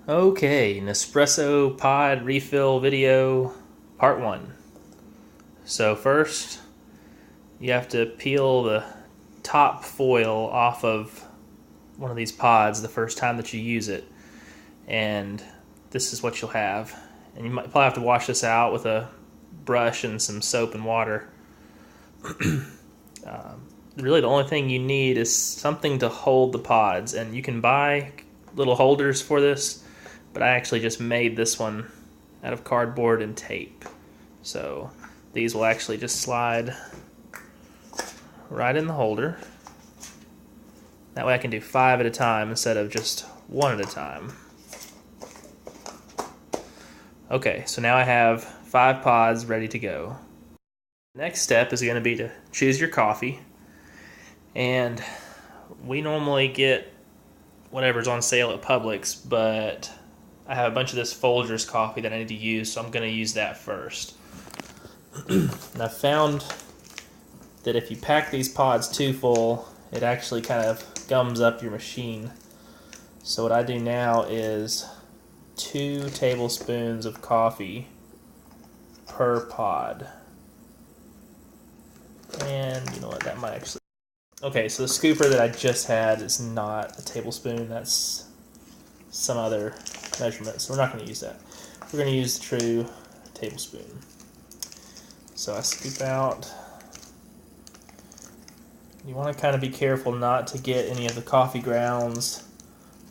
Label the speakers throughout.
Speaker 1: Okay, Nespresso pod refill video part 1. So first, you have to peel the top foil off of one of these pods the first time that you use it. And this is what you'll have. And you might probably have to wash this out with a brush and some soap and water. Really the only thing you need is something to hold the pods, and you can buy little holders for this, but I actually just made this one out of cardboard and tape. So these will actually just slide right in the holder. That way I can do 5 at a time instead of just 1 at a time. Okay, so now I have 5 pods ready to go. Next step is going to be to choose your coffee. And we normally get whatever's on sale at Publix, but I have a bunch of this Folgers coffee that I need to use, so I'm going to use that first. And I found that if you pack these pods too full, it actually kind of gums up your machine. So what I do now is 2 tablespoons of coffee per pod. And you know what, that might actually... Okay, so the scooper that I just had is not a tablespoon, that's some other measurement, so we're not going to use that. We're going to use the true tablespoon. So I scoop out. You want to kind of be careful not to get any of the coffee grounds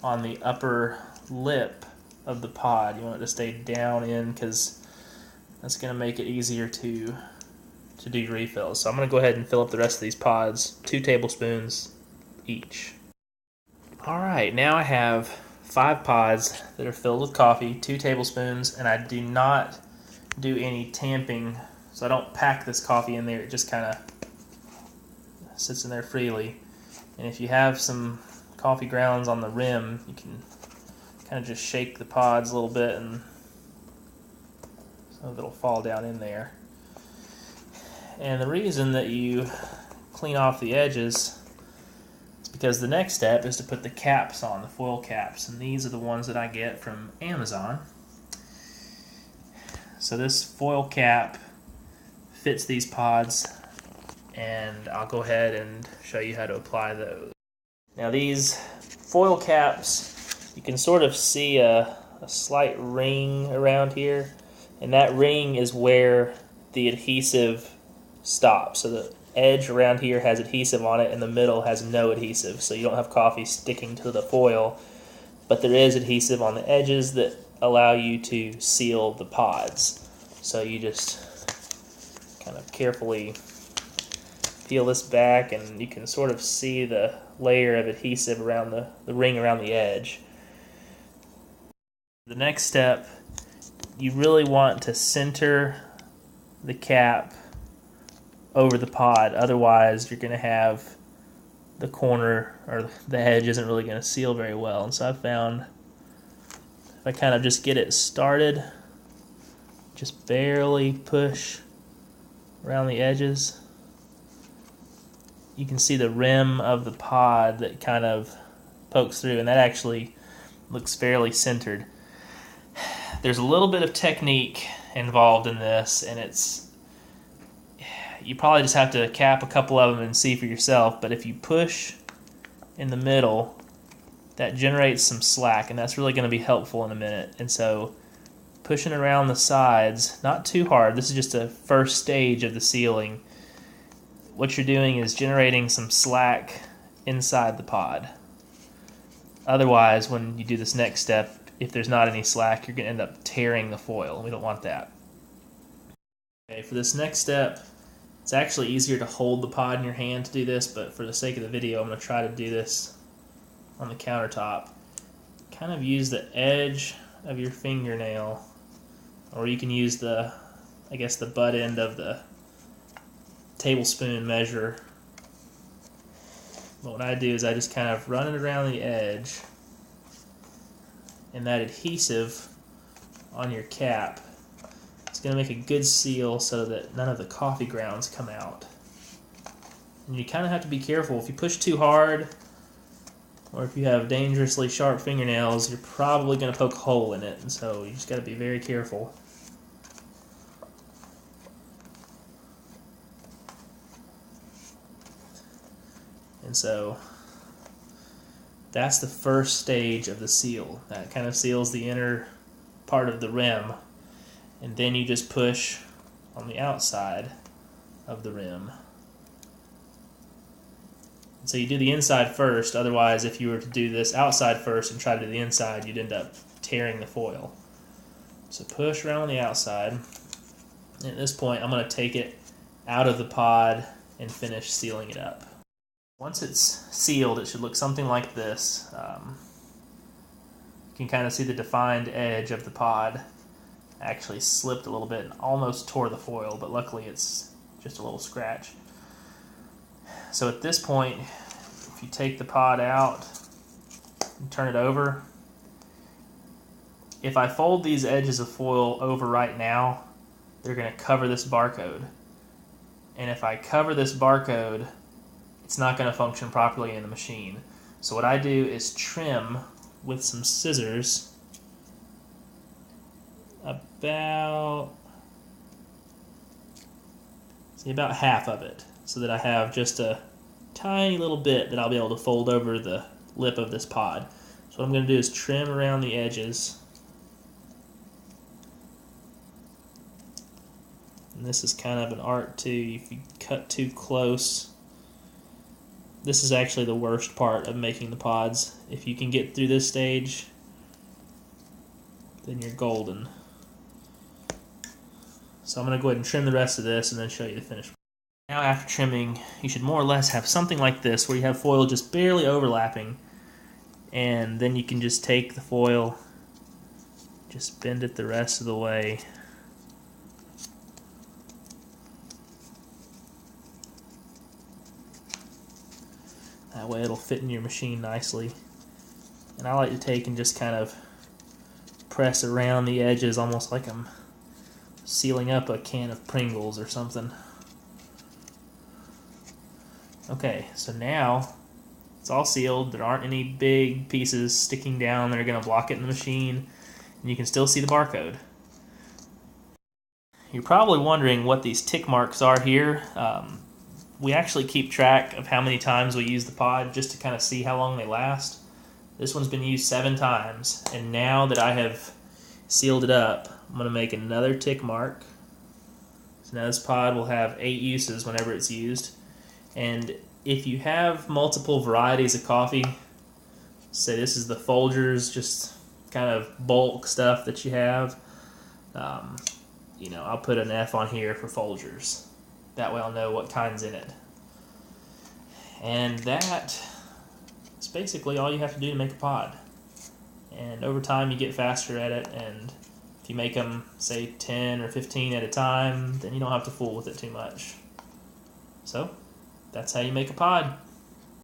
Speaker 1: on the upper lip of the pod. You want it to stay down in, because that's going to make it easier to do your refills. So I'm going to go ahead and fill up the rest of these pods, 2 tablespoons each. Alright, now I have 5 pods that are filled with coffee, 2 tablespoons, and I do not do any tamping, so I don't pack this coffee in there. It just kind of sits in there freely. And if you have some coffee grounds on the rim, you can kind of just shake the pods a little bit and some of it will fall down in there. And the reason that you clean off the edges is because the next step is to put the caps on, the foil caps, and these are the ones that I get from Amazon. So this foil cap fits these pods, and I'll go ahead and show you how to apply those. Now these foil caps, you can sort of see a slight ring around here, and that ring is where the adhesive stops. So the edge around here has adhesive on it and the middle has no adhesive, so you don't have coffee sticking to the foil, but there is adhesive on the edges that allow you to seal the pods. So you just kind of carefully peel this back and you can sort of see the layer of adhesive around the ring around the edge. The next step, you really want to center the cap over the pod, otherwise you're going to have the corner or the edge isn't really going to seal very well. And so I found if I kind of just get it started, just barely push around the edges, you can see the rim of the pod that kind of pokes through, and that actually looks fairly centered. There's a little bit of technique involved in this, and you probably just have to cap a couple of them and see for yourself, but if you push in the middle, that generates some slack, and that's really going to be helpful in a minute. And so pushing around the sides, not too hard, this is just a first stage of the sealing. What you're doing is generating some slack inside the pod. Otherwise, when you do this next step, if there's not any slack, you're going to end up tearing the foil, and we don't want that. Okay, for this next step, it's actually easier to hold the pod in your hand to do this, but for the sake of the video, I'm going to try to do this on the countertop. Kind of use the edge of your fingernail, or you can use the butt end of the tablespoon measure. But what I do is I just kind of run it around the edge, and that adhesive on your cap, it's going to make a good seal so that none of the coffee grounds come out. And you kind of have to be careful. If you push too hard, or if you have dangerously sharp fingernails, you're probably going to poke a hole in it, and so you just got to be very careful. And so that's the first stage of the seal. That kind of seals the inner part of the rim, and then you just push on the outside of the rim. And so you do the inside first, otherwise if you were to do this outside first and try to do the inside, you'd end up tearing the foil. So push around on the outside. And at this point, I'm going to take it out of the pod and finish sealing it up. Once it's sealed, it should look something like this. You can kind of see the defined edge of the pod actually slipped a little bit and almost tore the foil, but luckily it's just a little scratch. So at this point, if you take the pod out and turn it over, if I fold these edges of foil over right now, they're going to cover this barcode. And if I cover this barcode, it's not going to function properly in the machine. So what I do is trim with some scissors about half of it, so that I have just a tiny little bit that I'll be able to fold over the lip of this pod. So what I'm going to do is trim around the edges. And this is kind of an art too. If you cut too close, this is actually the worst part of making the pods. If you can get through this stage, then you're golden. So I'm going to go ahead and trim the rest of this and then show you the finished. Now after trimming, you should more or less have something like this, where you have foil just barely overlapping, and then you can just take the foil, just bend it the rest of the way. That way it'll fit in your machine nicely. And I like to take and just kind of press around the edges, almost like I'm sealing up a can of Pringles or something. Okay, so now it's all sealed. There aren't any big pieces sticking down that are going to block it in the machine, and you can still see the barcode. You're probably wondering what these tick marks are here. We actually keep track of how many times we use the pod just to kind of see how long they last. This one's been used 7 times, and now that I have sealed it up, I'm going to make another tick mark. So now this pod will have 8 uses whenever it's used. And if you have multiple varieties of coffee, say this is the Folgers, just kind of bulk stuff that you have, I'll put an F on here for Folgers. That way I'll know what kind's in it. And that is basically all you have to do to make a pod. And over time you get faster at it, and if you make them, say, 10 or 15 at a time, then you don't have to fool with it too much. So that's how you make a pod.